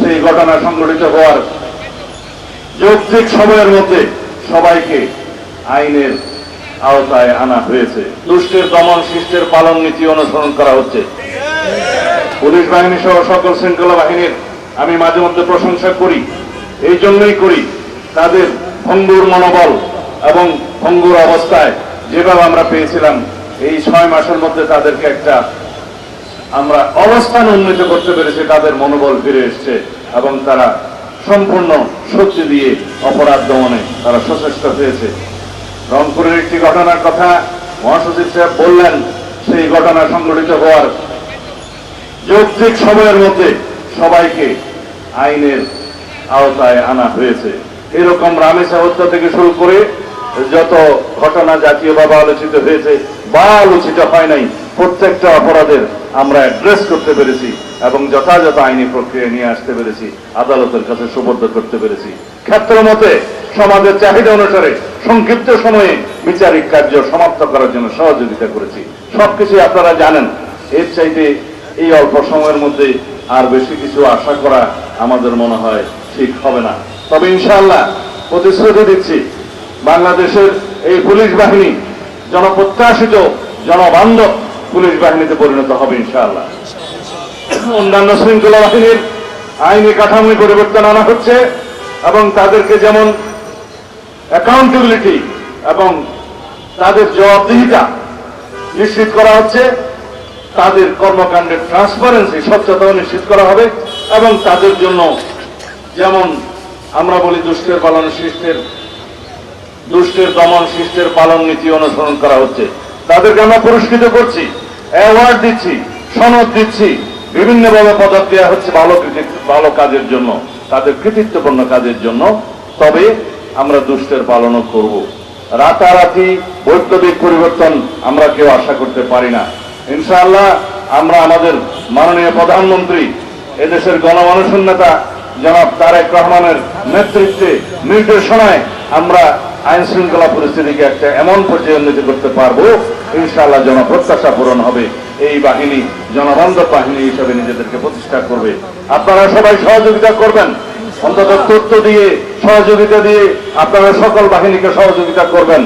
সেই ঘটনা সংঘটিত হওয়ার যৌক্তিক সময়ের মধ্যে সবাইকে আইনের আওতায় আনা হয়েছে। দুষ্টের দমন শিষ্টের পালন নীতি অনুসরণ করা হচ্ছে। পুলিশ বাহিনী সহ সকল শৃঙ্খলা বাহিনীর আমি মাঝে মধ্যে প্রশংসা করি, এই জন্যই করি তাদের ভঙ্গুর মনোবল এবং ভঙ্গুর অবস্থায় যেভাবে আমরা পেয়েছিলাম এই 6 মাসের মধ্যে তাদেরকে একটা আমরা অবস্থান উন্নীত করতে পেরেছি, তাদের মনোবল ফিরে এসছে এবং তারা সম্পূর্ণ শক্তি দিয়ে অপরাধ দমনে তারা সচেষ্ট হয়েছে। রংপুরের একটি ঘটনার কথা মহাসচিব সাহেব বললেন, সেই ঘটনা সংঘটিত হওয়ার যৌক্তিক সময়ের মধ্যে সবাইকে আইনের আওতায় আনা হয়েছে। এরকম রামেসা হত্যা থেকে শুরু করে যত ঘটনা জাতীয়ভাবে আলোচিত হয়েছে বা আলোচিত হয় নাই, প্রত্যেকটা অপরাধের আমরা অ্যাড্রেস করতে পেরেছি এবং যথাযথ আইনি প্রক্রিয়া নিয়ে আসতে পেরেছি, আদালতের কাছে সুপর্দ করতে পেরেছি। ক্ষেত্র মতে সমাজের চাহিদা অনুসারে সংক্ষিপ্ত সময়ে বিচারিক কার্য সমাপ্ত করার জন্য সহযোগিতা করেছি। সবকিছু আপনারা জানেন। এর চাইতে এই অল্প সময়ের মধ্যে আর বেশি কিছু আশা করা আমাদের মনে হয় ঠিক হবে না। তবে ইনশাআল্লাহ প্রতিশ্রুতি দিচ্ছি, বাংলাদেশের এই পুলিশ বাহিনী জনপ্রত্যাশিত জনবান্ধব পুলিশ বাহিনীতে পরিণত হবে ইনশাআল্লাহ। অন্যান্য শৃঙ্খলা বাহিনীর আইনি কাঠামোয় পরিবর্তন আনা হচ্ছে এবং তাদেরকে যেমন অ্যাকাউন্টেবিলিটি এবং তাদের জবাবদিহিতা নিশ্চিত করা হচ্ছে, তাদের কর্মকাণ্ডের ট্রান্সপারেন্সি স্বচ্ছতাও নিশ্চিত করা হবে এবং তাদের জন্য যেমন আমরা বলি দুষ্টের দমন শিষ্টের পালন নীতি অনুসরণ করা হচ্ছে। তাদেরকে আমরা পুরস্কৃত করছি, অ্যাওয়ার্ড দিচ্ছি, সনদ দিচ্ছি, বিভিন্নভাবে পদক দেওয়া হচ্ছে ভালো কাজের জন্য, তাদের কৃতিত্বপূর্ণ কাজের জন্য। তবে আমরা দুষ্টের পালনও করব। রাতারাতি বৈপ্লবিক পরিবর্তন আমরা কেউ আশা করতে পারি না। ইনশাআল্লাহ আমরা আমাদের মাননীয় প্রধানমন্ত্রী, এদেশের গণমানুষের নেতা জনাব তারেক রহমানের নেতৃত্বে নির্দেশনায় আমরা আইন শৃঙ্খলা পরিস্থিতিকে একটা এমন পর্যায়ে উন্নতি করতে পারবো, ইনশাআল্লাহ জনপ্রত্যাশা পূরণ হবে। এই বাহিনী জনবান্ধব বাহিনী হিসেবে নিজেদেরকে প্রতিষ্ঠা করবে। আপনারা সবাই সহযোগিতা করবেন, অন্তত তথ্য দিয়ে সহযোগিতা দিয়ে আপনারা সকল বাহিনীকে সহযোগিতা করবেন।